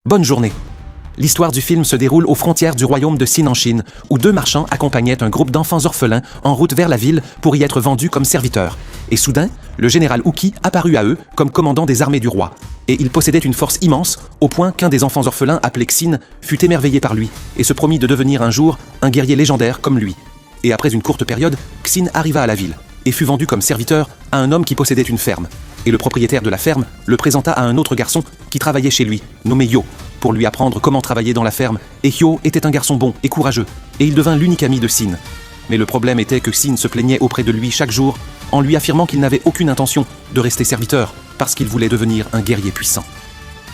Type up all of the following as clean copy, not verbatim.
Bonne journée. L'histoire du film se déroule aux frontières du royaume de Xin en Chine, où deux marchands accompagnaient un groupe d'enfants orphelins en route vers la ville pour y être vendus comme serviteurs. Et soudain, le général Huqi apparut à eux comme commandant des armées du roi. Et il possédait une force immense, au point qu'un des enfants orphelins appelé Xin fut émerveillé par lui et se promit de devenir un jour un guerrier légendaire comme lui. Et après une courte période, Xin arriva à la ville et fut vendu comme serviteur à un homme qui possédait une ferme. Et le propriétaire de la ferme le présenta à un autre garçon qui travaillait chez lui, nommé Yo, pour lui apprendre comment travailler dans la ferme. Et Yo était un garçon bon et courageux, et il devint l'unique ami de Xin. Mais le problème était que Xin se plaignait auprès de lui chaque jour, en lui affirmant qu'il n'avait aucune intention de rester serviteur, parce qu'il voulait devenir un guerrier puissant.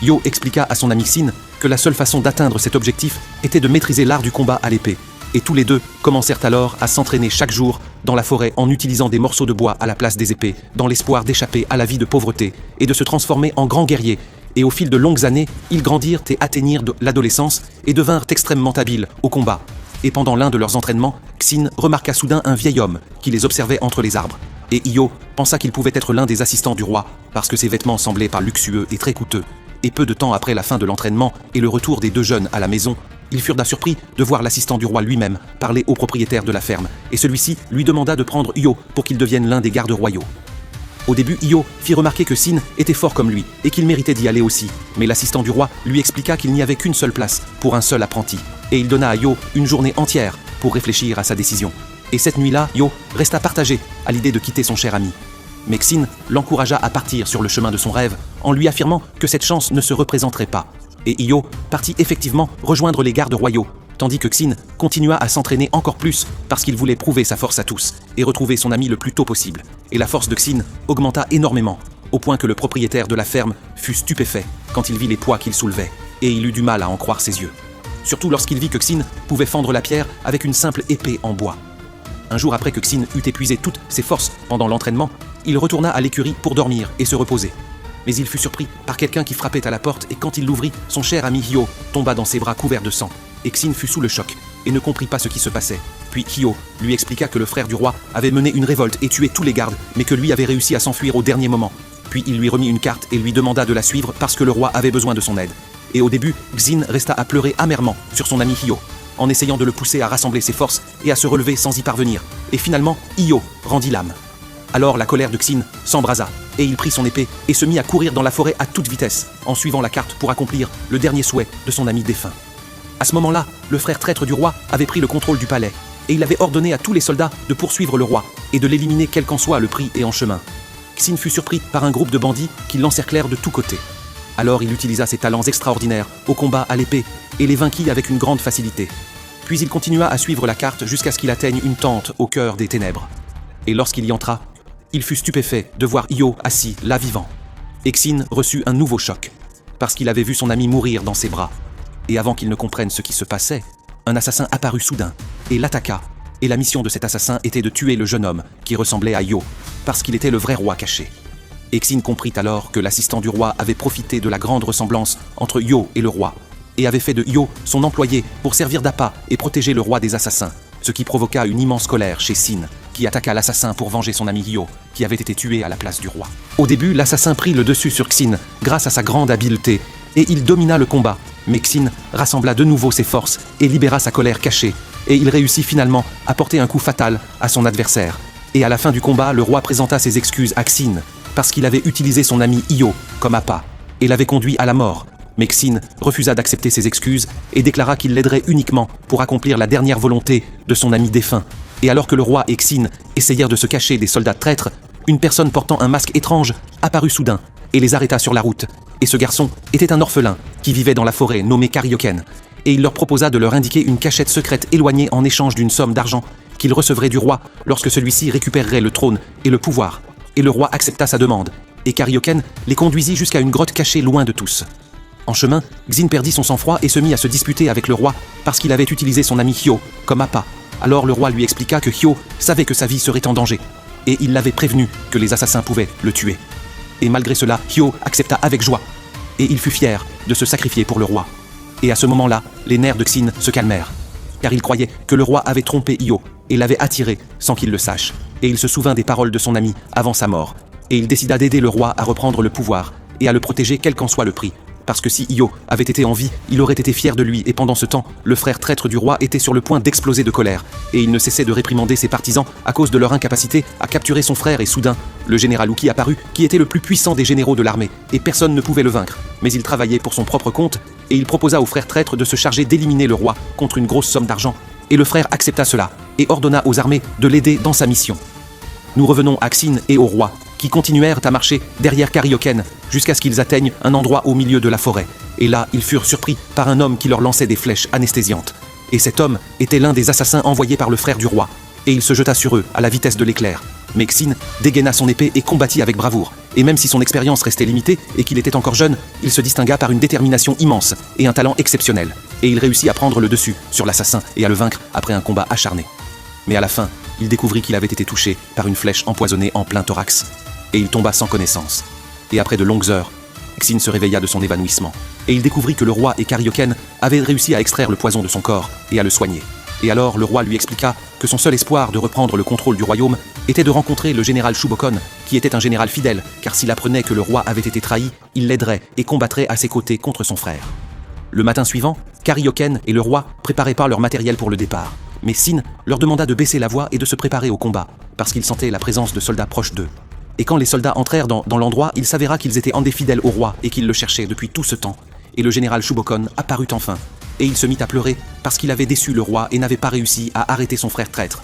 Yo expliqua à son ami Xin que la seule façon d'atteindre cet objectif était de maîtriser l'art du combat à l'épée. Et tous les deux commencèrent alors à s'entraîner chaque jour dans la forêt en utilisant des morceaux de bois à la place des épées, dans l'espoir d'échapper à la vie de pauvreté et de se transformer en grands guerriers. Et au fil de longues années, ils grandirent et atteignirent l'adolescence et devinrent extrêmement habiles au combat. Et pendant l'un de leurs entraînements, Xin remarqua soudain un vieil homme qui les observait entre les arbres. Et Yo pensa qu'il pouvait être l'un des assistants du roi, parce que ses vêtements semblaient pas luxueux et très coûteux. Et peu de temps après la fin de l'entraînement et le retour des deux jeunes à la maison, ils furent surpris de voir l'assistant du roi lui-même parler au propriétaire de la ferme, et celui-ci lui demanda de prendre Yo pour qu'il devienne l'un des gardes royaux. Au début, Yo fit remarquer que Xin était fort comme lui et qu'il méritait d'y aller aussi, mais l'assistant du roi lui expliqua qu'il n'y avait qu'une seule place pour un seul apprenti, et il donna à Yo une journée entière pour réfléchir à sa décision. Et cette nuit-là, Yo resta partagé à l'idée de quitter son cher ami. Mais Xin l'encouragea à partir sur le chemin de son rêve en lui affirmant que cette chance ne se représenterait pas. Et Yo partit effectivement rejoindre les gardes royaux, tandis que Xin continua à s'entraîner encore plus parce qu'il voulait prouver sa force à tous et retrouver son ami le plus tôt possible. Et la force de Xin augmenta énormément, au point que le propriétaire de la ferme fut stupéfait quand il vit les poids qu'il soulevait, et il eut du mal à en croire ses yeux. Surtout lorsqu'il vit que Xin pouvait fendre la pierre avec une simple épée en bois. Un jour après que Xin eut épuisé toutes ses forces pendant l'entraînement, il retourna à l'écurie pour dormir et se reposer. Mais il fut surpris par quelqu'un qui frappait à la porte et quand il l'ouvrit, son cher ami Yo tomba dans ses bras couverts de sang. Et Xin fut sous le choc et ne comprit pas ce qui se passait. Puis Yo lui expliqua que le frère du roi avait mené une révolte et tué tous les gardes, mais que lui avait réussi à s'enfuir au dernier moment. Puis il lui remit une carte et lui demanda de la suivre parce que le roi avait besoin de son aide. Et au début, Xin resta à pleurer amèrement sur son ami Yo, en essayant de le pousser à rassembler ses forces et à se relever sans y parvenir. Et finalement, Yo rendit l'âme. Alors la colère de Xin s'embrasa, et il prit son épée et se mit à courir dans la forêt à toute vitesse, en suivant la carte pour accomplir le dernier souhait de son ami défunt. À ce moment-là, le frère traître du roi avait pris le contrôle du palais, et il avait ordonné à tous les soldats de poursuivre le roi, et de l'éliminer quel qu'en soit le prix et en chemin. Xin fut surpris par un groupe de bandits qui l'encerclèrent de tous côtés. Alors il utilisa ses talents extraordinaires au combat à l'épée, et les vainquit avec une grande facilité. Puis il continua à suivre la carte jusqu'à ce qu'il atteigne une tente au cœur des ténèbres. Et lorsqu'il y entra, il fut stupéfait de voir Yo assis là vivant. Et Xin reçut un nouveau choc, parce qu'il avait vu son ami mourir dans ses bras. Et avant qu'il ne comprenne ce qui se passait, un assassin apparut soudain et l'attaqua. Et la mission de cet assassin était de tuer le jeune homme qui ressemblait à Yo, parce qu'il était le vrai roi caché. Et Xin comprit alors que l'assistant du roi avait profité de la grande ressemblance entre Yo et le roi, et avait fait de Yo son employé pour servir d'appât et protéger le roi des assassins, ce qui provoqua une immense colère chez Xin, qui attaqua l'assassin pour venger son ami Yo, qui avait été tué à la place du roi. Au début, l'assassin prit le dessus sur Xin grâce à sa grande habileté, et il domina le combat. Mais Xin rassembla de nouveau ses forces et libéra sa colère cachée, et il réussit finalement à porter un coup fatal à son adversaire. Et à la fin du combat, le roi présenta ses excuses à Xin, parce qu'il avait utilisé son ami Yo comme appât, et l'avait conduit à la mort. Mais Xin refusa d'accepter ses excuses et déclara qu'il l'aiderait uniquement pour accomplir la dernière volonté de son ami défunt. Et alors que le roi et Xin essayèrent de se cacher des soldats traîtres, une personne portant un masque étrange apparut soudain et les arrêta sur la route. Et ce garçon était un orphelin qui vivait dans la forêt nommé Karyoken. Et il leur proposa de leur indiquer une cachette secrète éloignée en échange d'une somme d'argent qu'il recevrait du roi lorsque celui-ci récupérerait le trône et le pouvoir. Et le roi accepta sa demande. Et Karyoken les conduisit jusqu'à une grotte cachée loin de tous. En chemin, Xin perdit son sang-froid et se mit à se disputer avec le roi parce qu'il avait utilisé son ami Yo comme appât. Alors le roi lui expliqua que Yo savait que sa vie serait en danger, et il l'avait prévenu que les assassins pouvaient le tuer. Et malgré cela, Yo accepta avec joie, et il fut fier de se sacrifier pour le roi. Et à ce moment-là, les nerfs de Xin se calmèrent, car il croyait que le roi avait trompé Yo et l'avait attiré sans qu'il le sache. Et il se souvint des paroles de son ami avant sa mort, et il décida d'aider le roi à reprendre le pouvoir et à le protéger quel qu'en soit le prix. parce que si Io avait été en vie, il aurait été fier de lui, et pendant ce temps, le frère traître du roi était sur le point d'exploser de colère, et il ne cessait de réprimander ses partisans à cause de leur incapacité à capturer son frère, et soudain, le général Uki apparut, qui était le plus puissant des généraux de l'armée, et personne ne pouvait le vaincre. Mais il travaillait pour son propre compte, et il proposa au frère traître de se charger d'éliminer le roi contre une grosse somme d'argent, et le frère accepta cela, et ordonna aux armées de l'aider dans sa mission. Nous revenons à Xin et au roi, qui continuèrent à marcher derrière Karioken jusqu'à ce qu'ils atteignent un endroit au milieu de la forêt. Et là, ils furent surpris par un homme qui leur lançait des flèches anesthésiantes. Et cet homme était l'un des assassins envoyés par le frère du roi. Et il se jeta sur eux à la vitesse de l'éclair. Mais Xin dégaina son épée et combattit avec bravoure. Et même si son expérience restait limitée et qu'il était encore jeune, il se distingua par une détermination immense et un talent exceptionnel. Et il réussit à prendre le dessus sur l'assassin et à le vaincre après un combat acharné. Mais à la fin, il découvrit qu'il avait été touché par une flèche empoisonnée en plein thorax. Et il tomba sans connaissance. Et après de longues heures, Xin se réveilla de son évanouissement. Et il découvrit que le roi et Karioken avaient réussi à extraire le poison de son corps et à le soigner. Et alors le roi lui expliqua que son seul espoir de reprendre le contrôle du royaume était de rencontrer le général Shubokon, qui était un général fidèle, car s'il apprenait que le roi avait été trahi, il l'aiderait et combattrait à ses côtés contre son frère. Le matin suivant, Karioken et le roi préparaient pas leur matériel pour le départ. Mais Xin leur demanda de baisser la voix et de se préparer au combat, parce qu'ils sentaient la présence de soldats proches d'eux. Et quand les soldats entrèrent dans l'endroit, il s'avéra qu'ils étaient indéfidèles au roi et qu'ils le cherchaient depuis tout ce temps. Et le général Shubokon apparut enfin, et il se mit à pleurer parce qu'il avait déçu le roi et n'avait pas réussi à arrêter son frère traître.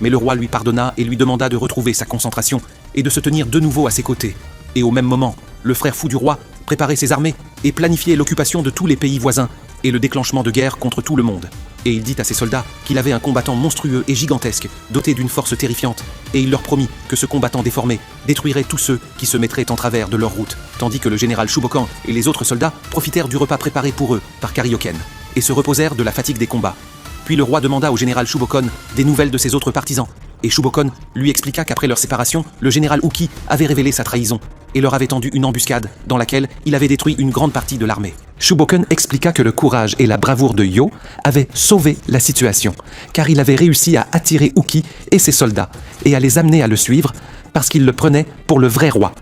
Mais le roi lui pardonna et lui demanda de retrouver sa concentration et de se tenir de nouveau à ses côtés. Et au même moment, le frère fou du roi préparait ses armées et planifiait l'occupation de tous les pays voisins et le déclenchement de guerre contre tout le monde. Et il dit à ses soldats qu'il avait un combattant monstrueux et gigantesque, doté d'une force terrifiante, et il leur promit que ce combattant déformé détruirait tous ceux qui se mettraient en travers de leur route, tandis que le général Shubokon et les autres soldats profitèrent du repas préparé pour eux par Karioken, et se reposèrent de la fatigue des combats. Puis le roi demanda au général Shubokon des nouvelles de ses autres partisans, et Shubokon lui expliqua qu'après leur séparation, le général Uki avait révélé sa trahison, et leur avait tendu une embuscade dans laquelle il avait détruit une grande partie de l'armée. Shubokon expliqua que le courage et la bravoure de Yo avaient sauvé la situation, car il avait réussi à attirer Uki et ses soldats, et à les amener à le suivre, parce qu'il le prenait pour le vrai roi.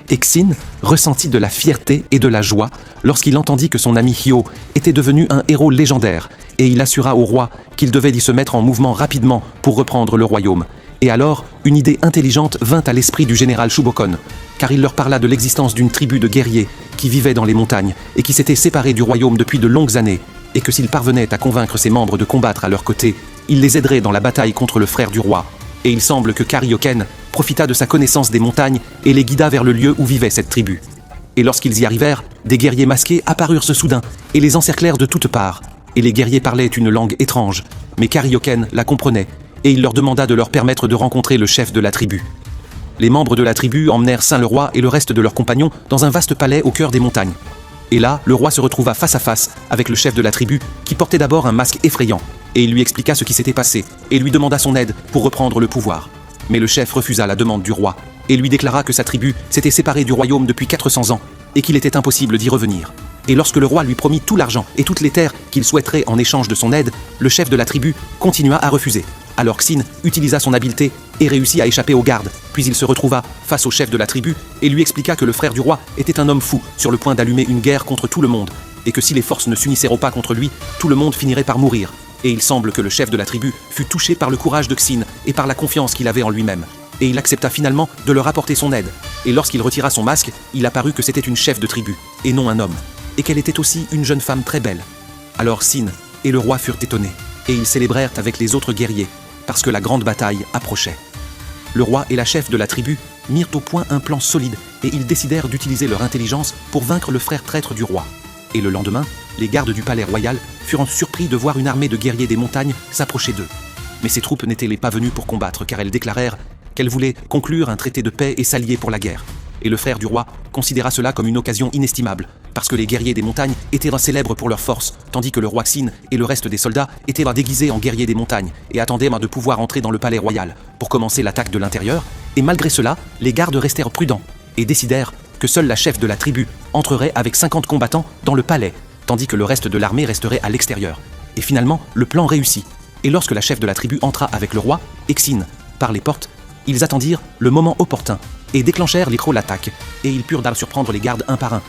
Et Xin ressentit de la fierté et de la joie lorsqu'il entendit que son ami Hyo était devenu un héros légendaire, et il assura au roi qu'il devait y se mettre en mouvement rapidement pour reprendre le royaume. Et alors, une idée intelligente vint à l'esprit du général Shubokon, car il leur parla de l'existence d'une tribu de guerriers qui vivaient dans les montagnes et qui s'étaient séparés du royaume depuis de longues années, et que s'ils parvenaient à convaincre ses membres de combattre à leur côté, il les aiderait dans la bataille contre le frère du roi. Et il semble que Karioken profita de sa connaissance des montagnes et les guida vers le lieu où vivait cette tribu. Et lorsqu'ils y arrivèrent, des guerriers masqués apparurent soudain et les encerclèrent de toutes parts. Et les guerriers parlaient une langue étrange, mais Karioken la comprenait, et il leur demanda de leur permettre de rencontrer le chef de la tribu. Les membres de la tribu emmenèrent Saint le roi et le reste de leurs compagnons dans un vaste palais au cœur des montagnes. Et là, le roi se retrouva face à face avec le chef de la tribu, qui portait d'abord un masque effrayant, et il lui expliqua ce qui s'était passé, et lui demanda son aide pour reprendre le pouvoir. Mais le chef refusa la demande du roi, et lui déclara que sa tribu s'était séparée du royaume depuis 400 ans, et qu'il était impossible d'y revenir. Et lorsque le roi lui promit tout l'argent et toutes les terres qu'il souhaiterait en échange de son aide, le chef de la tribu continua à refuser. Alors Xin utilisa son habileté et réussit à échapper aux gardes, puis il se retrouva face au chef de la tribu et lui expliqua que le frère du roi était un homme fou sur le point d'allumer une guerre contre tout le monde, et que si les forces ne s'unissèrent pas contre lui, tout le monde finirait par mourir. Et il semble que le chef de la tribu fut touché par le courage de Xin et par la confiance qu'il avait en lui-même. Et il accepta finalement de leur apporter son aide. Et lorsqu'il retira son masque, il apparut que c'était une chef de tribu, et non un homme, et qu'elle était aussi une jeune femme très belle. Alors Xin et le roi furent étonnés, et ils célébrèrent avec les autres guerriers, parce que la grande bataille approchait. Le roi et la chef de la tribu mirent au point un plan solide, et ils décidèrent d'utiliser leur intelligence pour vaincre le frère traître du roi. Et le lendemain, les gardes du palais royal furent surpris de voir une armée de guerriers des montagnes s'approcher d'eux. Mais ces troupes n'étaient pas venues pour combattre, car elles déclarèrent qu'elles voulaient conclure un traité de paix et s'allier pour la guerre. Et le frère du roi considéra cela comme une occasion inestimable, parce que les guerriers des montagnes étaient célèbres pour leur force, tandis que le roi Xin et le reste des soldats étaient déguisés en guerriers des montagnes et attendaient de pouvoir entrer dans le palais royal pour commencer l'attaque de l'intérieur. Et malgré cela, les gardes restèrent prudents et décidèrent que seule la chef de la tribu entrerait avec 50 combattants dans le palais, tandis que le reste de l'armée resterait à l'extérieur. Et finalement, le plan réussit. Et lorsque la chef de la tribu entra avec le roi et Xin par les portes, ils attendirent le moment opportun et déclenchèrent l'attaque, et ils purent surprendre les gardes un par un.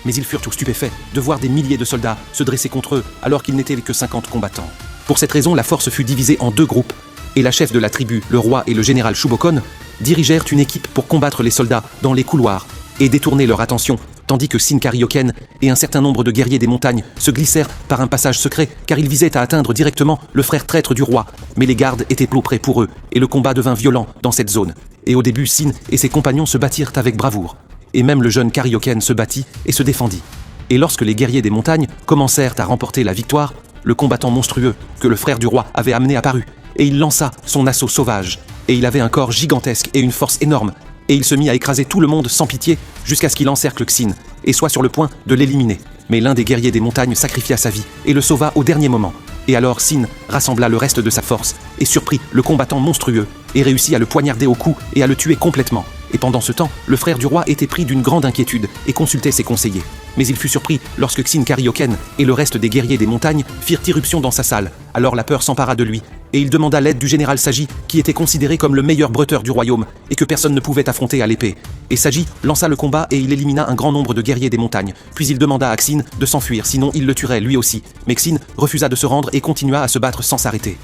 Mais ils furent tous stupéfaits de voir des milliers de soldats se dresser contre eux alors qu'ils n'étaient que 50 combattants. Pour cette raison, la force fut divisée en 2 groupes, et la chef de la tribu, le roi et le général Shubokon, dirigèrent une équipe pour combattre les soldats dans les couloirs et détourner leur attention, tandis que Sin Karioken et un certain nombre de guerriers des montagnes se glissèrent par un passage secret car ils visaient à atteindre directement le frère traître du roi. Mais les gardes étaient plus près pour eux et le combat devint violent dans cette zone. Et au début, Sin et ses compagnons se battirent avec bravoure. Et même le jeune Karioken se battit et se défendit. Et lorsque les guerriers des montagnes commencèrent à remporter la victoire, le combattant monstrueux que le frère du roi avait amené apparut, et il lança son assaut sauvage. Et il avait un corps gigantesque et une force énorme, et il se mit à écraser tout le monde sans pitié jusqu'à ce qu'il encercle Xin et soit sur le point de l'éliminer. Mais l'un des guerriers des montagnes sacrifia sa vie et le sauva au dernier moment. Et alors Xin rassembla le reste de sa force et surprit le combattant monstrueux et réussit à le poignarder au cou et à le tuer complètement. Et pendant ce temps, le frère du roi était pris d'une grande inquiétude et consultait ses conseillers. Mais il fut surpris lorsque Xin Karioken et le reste des guerriers des montagnes firent irruption dans sa salle. Alors la peur s'empara de lui, et il demanda l'aide du général Saji, qui était considéré comme le meilleur bretteur du royaume, et que personne ne pouvait affronter à l'épée. Et Saji lança le combat et il élimina un grand nombre de guerriers des montagnes. Puis il demanda à Xin de s'enfuir, sinon il le tuerait lui aussi. Mais Xin refusa de se rendre et continua à se battre sans s'arrêter.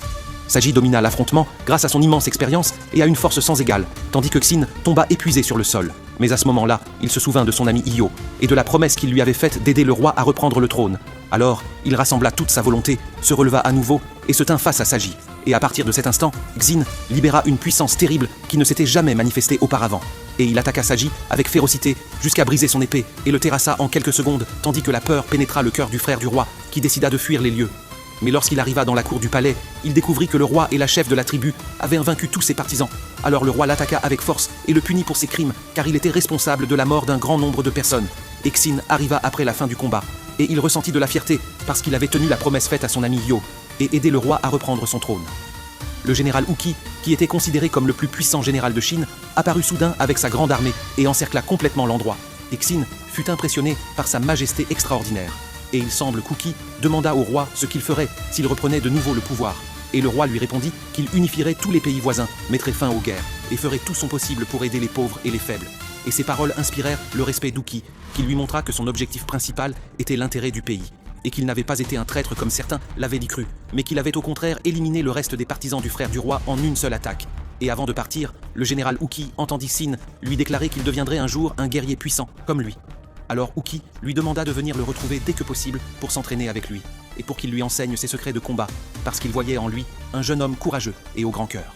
Saji domina l'affrontement grâce à son immense expérience et à une force sans égale, tandis que Xin tomba épuisé sur le sol. Mais à ce moment-là, il se souvint de son ami Iyo et de la promesse qu'il lui avait faite d'aider le roi à reprendre le trône. Alors, il rassembla toute sa volonté, se releva à nouveau et se tint face à Saji. Et à partir de cet instant, Xin libéra une puissance terrible qui ne s'était jamais manifestée auparavant. Et il attaqua Saji avec férocité jusqu'à briser son épée et le terrassa en quelques secondes, tandis que la peur pénétra le cœur du frère du roi qui décida de fuir les lieux. Mais lorsqu'il arriva dans la cour du palais, il découvrit que le roi et la chef de la tribu avaient vaincu tous ses partisans. Alors le roi l'attaqua avec force et le punit pour ses crimes, car il était responsable de la mort d'un grand nombre de personnes. Et Xin arriva après la fin du combat, et il ressentit de la fierté parce qu'il avait tenu la promesse faite à son ami Yo, et aidé le roi à reprendre son trône. Le général Uki, qui était considéré comme le plus puissant général de Chine, apparut soudain avec sa grande armée et encercla complètement l'endroit. Et Xin fut impressionné par sa majesté extraordinaire. Et il semble qu'Uki demanda au roi ce qu'il ferait s'il reprenait de nouveau le pouvoir. Et le roi lui répondit qu'il unifierait tous les pays voisins, mettrait fin aux guerres, et ferait tout son possible pour aider les pauvres et les faibles. Et ces paroles inspirèrent le respect d'Uki, qui lui montra que son objectif principal était l'intérêt du pays, et qu'il n'avait pas été un traître comme certains l'avaient dit cru, mais qu'il avait au contraire éliminé le reste des partisans du frère du roi en une seule attaque. Et avant de partir, le général Uki entendit Xin lui déclarer qu'il deviendrait un jour un guerrier puissant, comme lui. Alors Uki lui demanda de venir le retrouver dès que possible pour s'entraîner avec lui, et pour qu'il lui enseigne ses secrets de combat, parce qu'il voyait en lui un jeune homme courageux et au grand cœur.